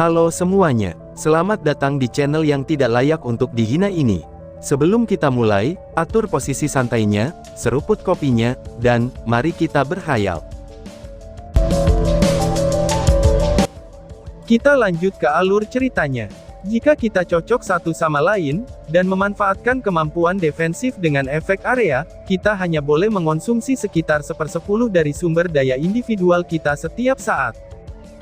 Halo semuanya, selamat datang di channel yang tidak layak untuk dihina ini. Sebelum kita mulai, atur posisi santainya, seruput kopinya, dan mari kita berkhayal. Kita lanjut ke alur ceritanya. Jika kita cocok satu sama lain, dan memanfaatkan kemampuan defensif dengan efek area, kita hanya boleh mengonsumsi sekitar 1/10 dari sumber daya individual kita setiap saat.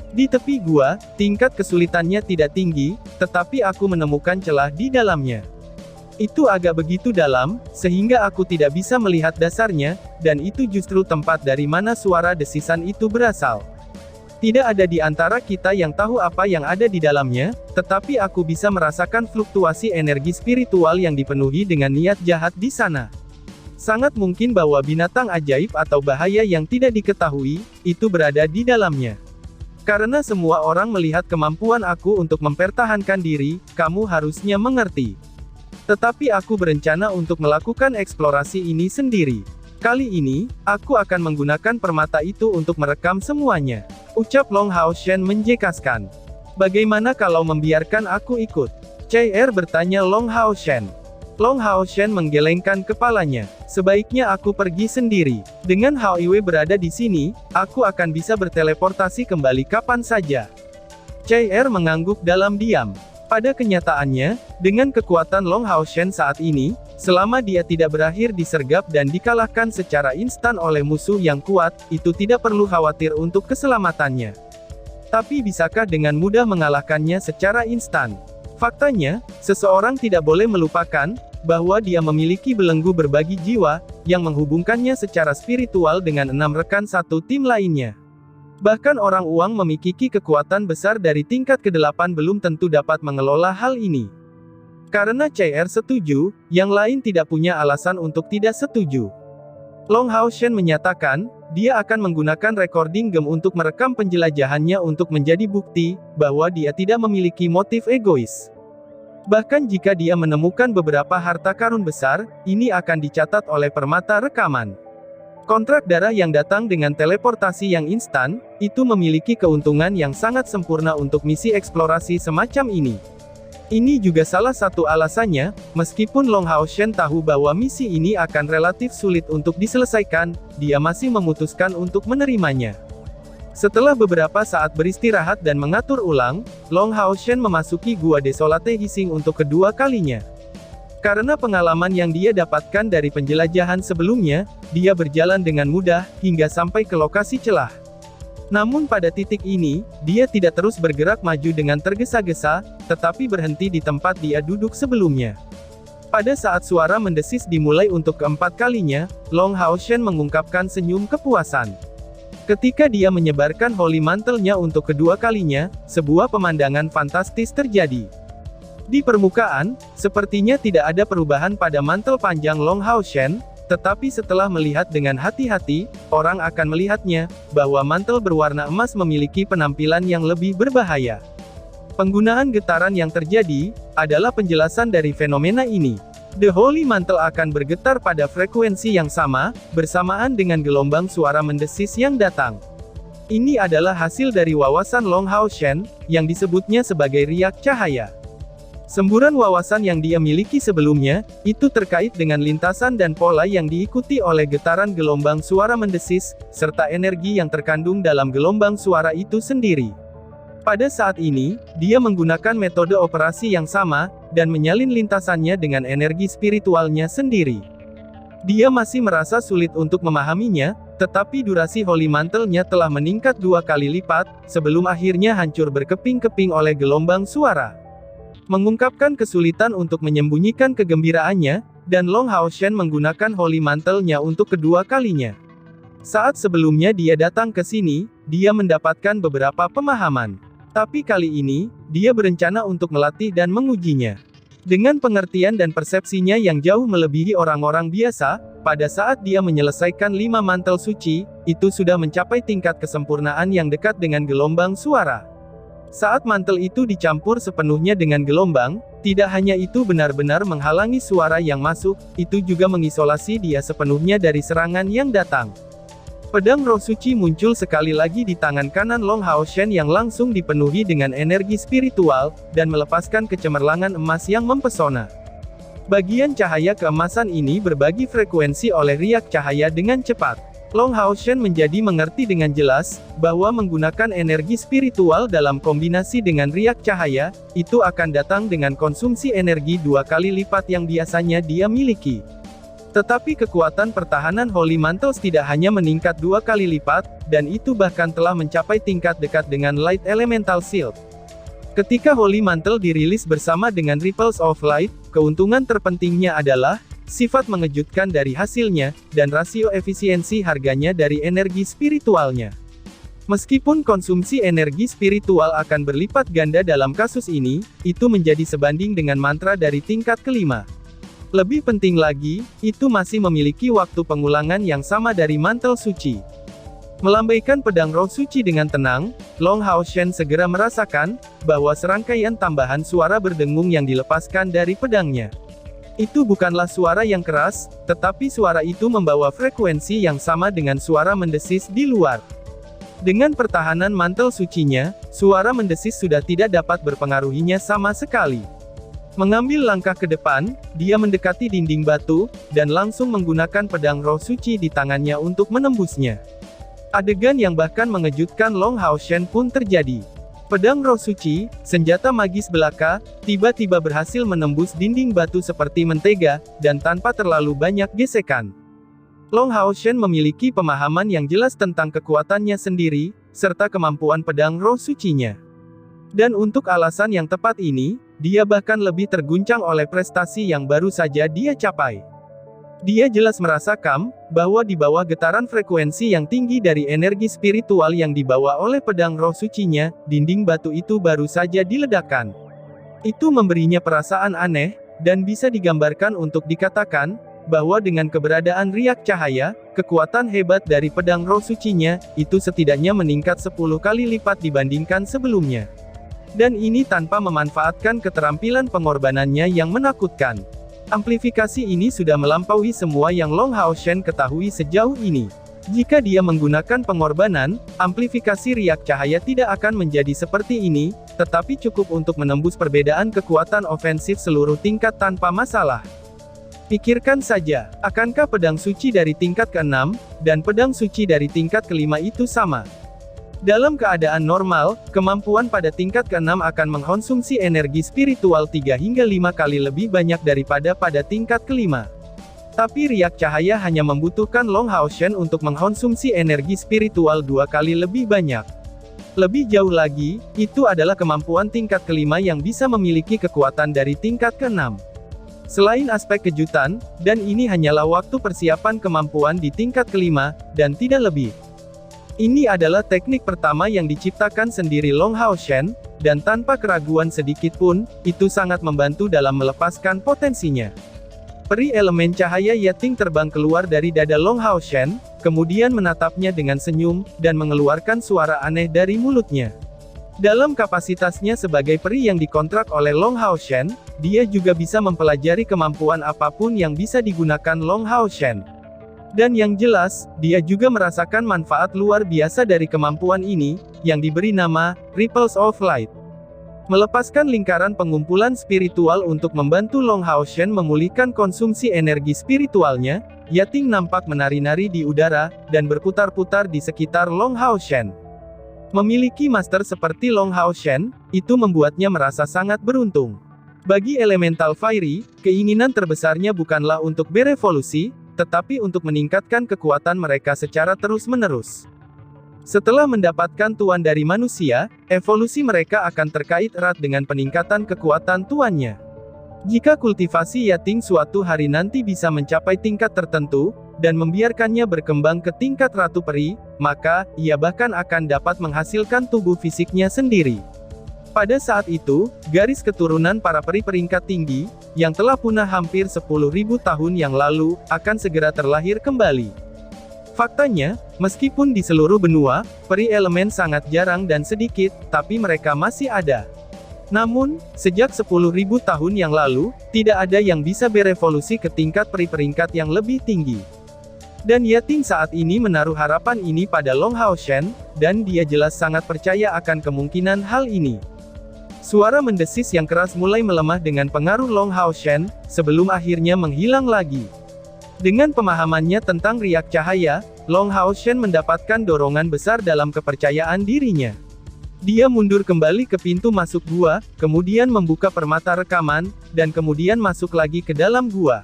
Di tepi gua, tingkat kesulitannya tidak tinggi, tetapi aku menemukan celah di dalamnya. Itu agak begitu dalam, sehingga aku tidak bisa melihat dasarnya, dan itu justru tempat dari mana suara desisan itu berasal. Tidak ada di antara kita yang tahu apa yang ada di dalamnya, tetapi aku bisa merasakan fluktuasi energi spiritual yang dipenuhi dengan niat jahat di sana. Sangat mungkin bahwa binatang ajaib atau bahaya yang tidak diketahui, itu berada di dalamnya. Karena semua orang melihat kemampuan aku untuk mempertahankan diri, kamu harusnya mengerti. Tetapi aku berencana untuk melakukan eksplorasi ini sendiri. Kali ini, aku akan menggunakan permata itu untuk merekam semuanya. Ucap Long Hao Shen menjekaskan. Bagaimana kalau membiarkan aku ikut? CR bertanya Long Hao Shen. Long Hao Shen menggelengkan kepalanya. Sebaiknya aku pergi sendiri. Dengan Hao Iwe berada di sini, aku akan bisa berteleportasi kembali kapan saja. CR mengangguk dalam diam. Pada kenyataannya, dengan kekuatan Long Hao Shen saat ini, selama dia tidak berakhir disergap dan dikalahkan secara instan oleh musuh yang kuat, itu tidak perlu khawatir untuk keselamatannya. Tapi bisakah dengan mudah mengalahkannya secara instan? Faktanya, seseorang tidak boleh melupakan bahwa dia memiliki belenggu berbagi jiwa, yang menghubungkannya secara spiritual dengan 6 rekan satu tim lainnya. Bahkan orang uang memiliki kekuatan besar dari tingkat ke-8 belum tentu dapat mengelola hal ini. Karena CR setuju, yang lain tidak punya alasan untuk tidak setuju. Long Hao Shen menyatakan, dia akan menggunakan recording game untuk merekam penjelajahannya untuk menjadi bukti, bahwa dia tidak memiliki motif egois. Bahkan jika dia menemukan beberapa harta karun besar, ini akan dicatat oleh permata rekaman. Kontrak darah yang datang dengan teleportasi yang instan, itu memiliki keuntungan yang sangat sempurna untuk misi eksplorasi semacam ini. Ini juga salah satu alasannya, meskipun Long Hao Shen tahu bahwa misi ini akan relatif sulit untuk diselesaikan, dia masih memutuskan untuk menerimanya. Setelah beberapa saat beristirahat dan mengatur ulang, Long Hao Shen memasuki Gua Desolate Hissing untuk kedua kalinya. Karena pengalaman yang dia dapatkan dari penjelajahan sebelumnya, dia berjalan dengan mudah, hingga sampai ke lokasi celah. Namun pada titik ini, dia tidak terus bergerak maju dengan tergesa-gesa, tetapi berhenti di tempat dia duduk sebelumnya. Pada saat suara mendesis dimulai untuk keempat kalinya, Long Hao Shen mengungkapkan senyum kepuasan. Ketika dia menyebarkan Holy Mantle-nya untuk kedua kalinya, sebuah pemandangan fantastis terjadi. Di permukaan, sepertinya tidak ada perubahan pada mantel panjang Long Hao Shen, tetapi setelah melihat dengan hati-hati, orang akan melihatnya, bahwa mantel berwarna emas memiliki penampilan yang lebih berbahaya. Penggunaan getaran yang terjadi, adalah penjelasan dari fenomena ini. The Holy Mantle akan bergetar pada frekuensi yang sama, bersamaan dengan gelombang suara mendesis yang datang. Ini adalah hasil dari wawasan Long Hao Shen, yang disebutnya sebagai riak cahaya. Semburan wawasan yang dia miliki sebelumnya, itu terkait dengan lintasan dan pola yang diikuti oleh getaran gelombang suara mendesis, serta energi yang terkandung dalam gelombang suara itu sendiri. Pada saat ini, dia menggunakan metode operasi yang sama, dan menyalin lintasannya dengan energi spiritualnya sendiri. Dia masih merasa sulit untuk memahaminya, tetapi durasi Holy Mantle-nya telah meningkat 2 kali lipat, sebelum akhirnya hancur berkeping-keping oleh gelombang suara. Mengungkapkan kesulitan untuk menyembunyikan kegembiraannya, dan Long Hao Shen menggunakan Holy Mantle-nya untuk kedua kalinya. Saat sebelumnya dia datang ke sini, dia mendapatkan beberapa pemahaman. Tapi kali ini, dia berencana untuk melatih dan mengujinya. Dengan pengertian dan persepsinya yang jauh melebihi orang-orang biasa, pada saat dia menyelesaikan 5 mantel suci, itu sudah mencapai tingkat kesempurnaan yang dekat dengan gelombang suara. Saat mantel itu dicampur sepenuhnya dengan gelombang, tidak hanya itu benar-benar menghalangi suara yang masuk, itu juga mengisolasi dia sepenuhnya dari serangan yang datang. Pedang roh suci muncul sekali lagi di tangan kanan Long Hao Shen yang langsung dipenuhi dengan energi spiritual, dan melepaskan kecemerlangan emas yang mempesona. Bagian cahaya keemasan ini berbagi frekuensi oleh riak cahaya dengan cepat. Long Hao Shen menjadi mengerti dengan jelas, bahwa menggunakan energi spiritual dalam kombinasi dengan riak cahaya, itu akan datang dengan konsumsi energi 2 kali lipat yang biasanya dia miliki. Tetapi kekuatan pertahanan Holy Mantles tidak hanya meningkat 2 kali lipat, dan itu bahkan telah mencapai tingkat dekat dengan Light Elemental Shield. Ketika Holy Mantle dirilis bersama dengan Ripples of Light, keuntungan terpentingnya adalah sifat mengejutkan dari hasilnya, dan rasio efisiensi harganya dari energi spiritualnya. Meskipun konsumsi energi spiritual akan berlipat ganda dalam kasus ini, itu menjadi sebanding dengan mantra dari tingkat kelima. Lebih penting lagi, itu masih memiliki waktu pengulangan yang sama dari mantel suci. Melambaikan pedang roh suci dengan tenang, Long Hao Shen segera merasakan bahwa serangkaian tambahan suara berdengung yang dilepaskan dari pedangnya. Itu bukanlah suara yang keras, tetapi suara itu membawa frekuensi yang sama dengan suara mendesis di luar. Dengan pertahanan mantel sucinya, suara mendesis sudah tidak dapat berpengaruhinya sama sekali. Mengambil langkah ke depan, dia mendekati dinding batu, dan langsung menggunakan pedang roh suci di tangannya untuk menembusnya. Adegan yang bahkan mengejutkan Long Hao Shen pun terjadi. Pedang roh suci, senjata magis belaka, tiba-tiba berhasil menembus dinding batu seperti mentega, dan tanpa terlalu banyak gesekan. Long Hao Shen memiliki pemahaman yang jelas tentang kekuatannya sendiri, serta kemampuan pedang roh sucinya. Dan untuk alasan yang tepat ini, dia bahkan lebih terguncang oleh prestasi yang baru saja dia capai. Dia jelas merasakan bahwa di bawah getaran frekuensi yang tinggi dari energi spiritual yang dibawa oleh pedang roh sucinya, dinding batu itu baru saja diledakkan. Itu memberinya perasaan aneh, dan bisa digambarkan untuk dikatakan bahwa dengan keberadaan riak cahaya, kekuatan hebat dari pedang roh sucinya, itu setidaknya meningkat 10 kali lipat dibandingkan sebelumnya. Dan ini tanpa memanfaatkan keterampilan pengorbanannya yang menakutkan. Amplifikasi ini sudah melampaui semua yang Long Hao Shen ketahui sejauh ini. Jika dia menggunakan pengorbanan, amplifikasi riak cahaya tidak akan menjadi seperti ini, tetapi cukup untuk menembus perbedaan kekuatan ofensif seluruh tingkat tanpa masalah. Pikirkan saja, akankah pedang suci dari tingkat ke-6, dan pedang suci dari tingkat ke-5 itu sama? Dalam keadaan normal, kemampuan pada tingkat ke-6 akan mengkonsumsi energi spiritual 3 hingga 5 kali lebih banyak daripada pada tingkat ke-5. Tapi riak cahaya hanya membutuhkan Long Hao Shen untuk mengkonsumsi energi spiritual 2 kali lebih banyak. Lebih jauh lagi, itu adalah kemampuan tingkat ke-5 yang bisa memiliki kekuatan dari tingkat ke-6. Selain aspek kejutan, dan ini hanyalah waktu persiapan kemampuan di tingkat ke-5, dan tidak lebih. Ini adalah teknik pertama yang diciptakan sendiri Long Hao Shen, dan tanpa keraguan sedikit pun, itu sangat membantu dalam melepaskan potensinya. Peri elemen cahaya Yating terbang keluar dari dada Long Hao Shen, kemudian menatapnya dengan senyum, dan mengeluarkan suara aneh dari mulutnya. Dalam kapasitasnya sebagai peri yang dikontrak oleh Long Hao Shen, dia juga bisa mempelajari kemampuan apapun yang bisa digunakan Long Hao Shen. Dan yang jelas, dia juga merasakan manfaat luar biasa dari kemampuan ini, yang diberi nama Ripples of Light. Melepaskan lingkaran pengumpulan spiritual untuk membantu Long Hao Shen memulihkan konsumsi energi spiritualnya, Yating nampak menari-nari di udara, dan berputar-putar di sekitar Long Hao Shen. Memiliki master seperti Long Hao Shen, itu membuatnya merasa sangat beruntung. Bagi Elemental Fiery, keinginan terbesarnya bukanlah untuk berevolusi, tetapi untuk meningkatkan kekuatan mereka secara terus-menerus. Setelah mendapatkan tuan dari manusia, evolusi mereka akan terkait erat dengan peningkatan kekuatan tuannya. Jika kultivasi Yating suatu hari nanti bisa mencapai tingkat tertentu, dan membiarkannya berkembang ke tingkat Ratu Peri, maka, ia bahkan akan dapat menghasilkan tubuh fisiknya sendiri. Pada saat itu, garis keturunan para peri peringkat tinggi, yang telah punah hampir 10.000 tahun yang lalu, akan segera terlahir kembali. Faktanya, meskipun di seluruh benua, peri elemen sangat jarang dan sedikit, tapi mereka masih ada. Namun, sejak 10.000 tahun yang lalu, tidak ada yang bisa berevolusi ke tingkat peri peringkat yang lebih tinggi. Dan Yating saat ini menaruh harapan ini pada Long Haoshen, dan dia jelas sangat percaya akan kemungkinan hal ini. Suara mendesis yang keras mulai melemah dengan pengaruh Long Haoshen, sebelum akhirnya menghilang lagi. Dengan pemahamannya tentang riak cahaya, Long Haoshen mendapatkan dorongan besar dalam kepercayaan dirinya. Dia mundur kembali ke pintu masuk gua, kemudian membuka permata rekaman, dan kemudian masuk lagi ke dalam gua.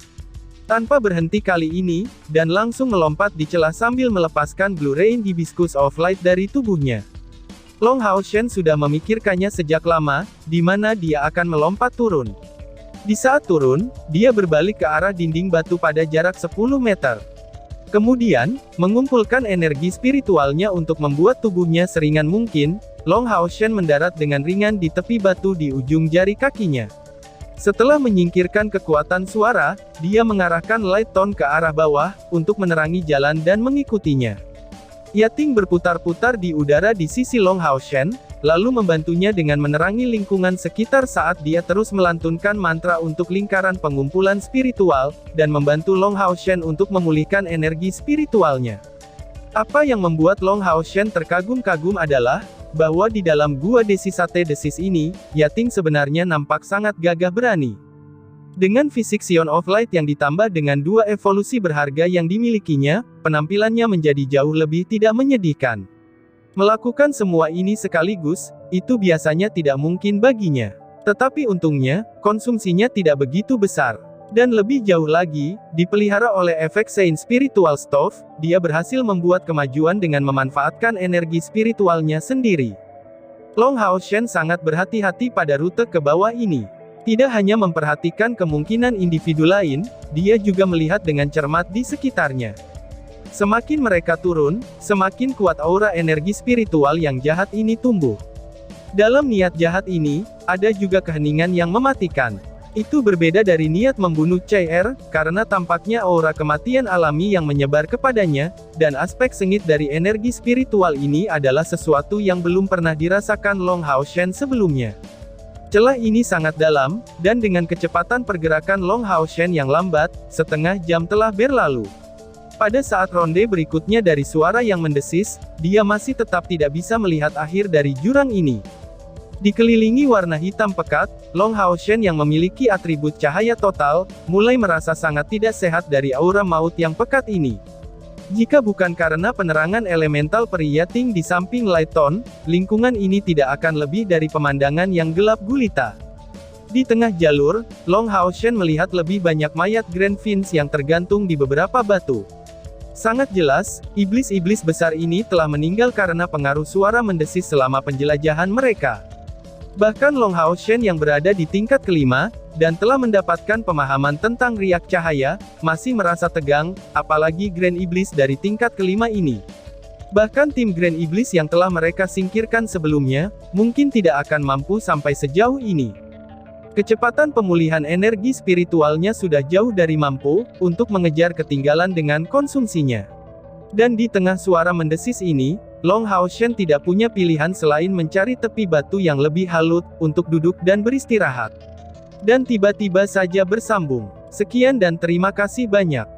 Tanpa berhenti kali ini, dan langsung melompat di celah sambil melepaskan Blue Rain Hibiscus of Light dari tubuhnya. Long Haoshen sudah memikirkannya sejak lama, di mana dia akan melompat turun. Di saat turun, dia berbalik ke arah dinding batu pada jarak 10 meter. Kemudian, mengumpulkan energi spiritualnya untuk membuat tubuhnya seringan mungkin, Long Haoshen mendarat dengan ringan di tepi batu di ujung jari kakinya. Setelah menyingkirkan kekuatan suara, dia mengarahkan light tone ke arah bawah, untuk menerangi jalan dan mengikutinya. Yating berputar-putar di udara di sisi Long Haoshen, lalu membantunya dengan menerangi lingkungan sekitar saat dia terus melantunkan mantra untuk lingkaran pengumpulan spiritual, dan membantu Long Haoshen untuk memulihkan energi spiritualnya. Apa yang membuat Long Haoshen terkagum-kagum adalah, bahwa di dalam gua Desisate Desis ini, Yating sebenarnya nampak sangat gagah berani. Dengan fisik Sion of Light yang ditambah dengan 2 evolusi berharga yang dimilikinya, penampilannya menjadi jauh lebih tidak menyedihkan. Melakukan semua ini sekaligus, itu biasanya tidak mungkin baginya. Tetapi untungnya, konsumsinya tidak begitu besar. Dan lebih jauh lagi, dipelihara oleh efek Saint Spiritual Stove, dia berhasil membuat kemajuan dengan memanfaatkan energi spiritualnya sendiri. Long Haoshen sangat berhati-hati pada rute ke bawah ini. Tidak hanya memperhatikan kemungkinan individu lain, dia juga melihat dengan cermat di sekitarnya. Semakin mereka turun, semakin kuat aura energi spiritual yang jahat ini tumbuh. Dalam niat jahat ini, ada juga keheningan yang mematikan. Itu berbeda dari niat membunuh CR, karena tampaknya aura kematian alami yang menyebar kepadanya, dan aspek sengit dari energi spiritual ini adalah sesuatu yang belum pernah dirasakan Long Haoshen sebelumnya. Celah ini sangat dalam, dan dengan kecepatan pergerakan Long Haoshen yang lambat, setengah jam telah berlalu. Pada saat ronde berikutnya dari suara yang mendesis, dia masih tetap tidak bisa melihat akhir dari jurang ini. Dikelilingi warna hitam pekat, Long Haoshen yang memiliki atribut cahaya total, mulai merasa sangat tidak sehat dari aura maut yang pekat ini. Jika bukan karena penerangan elemental peri Yating di samping light tone, lingkungan ini tidak akan lebih dari pemandangan yang gelap gulita. Di tengah jalur, Long Haoshen melihat lebih banyak mayat Grand Fins yang tergantung di beberapa batu. Sangat jelas, iblis-iblis besar ini telah meninggal karena pengaruh suara mendesis selama penjelajahan mereka. Bahkan Long Haoshen yang berada di tingkat kelima, dan telah mendapatkan pemahaman tentang riak cahaya, masih merasa tegang, apalagi Grand Iblis dari tingkat kelima ini. Bahkan tim Grand Iblis yang telah mereka singkirkan sebelumnya, mungkin tidak akan mampu sampai sejauh ini. Kecepatan pemulihan energi spiritualnya sudah jauh dari mampu, untuk mengejar ketinggalan dengan konsumsinya. Dan di tengah suara mendesis ini, Long Haoshen tidak punya pilihan selain mencari tepi batu yang lebih halus, untuk duduk dan beristirahat. Dan tiba-tiba saja bersambung. Sekian dan terima kasih banyak.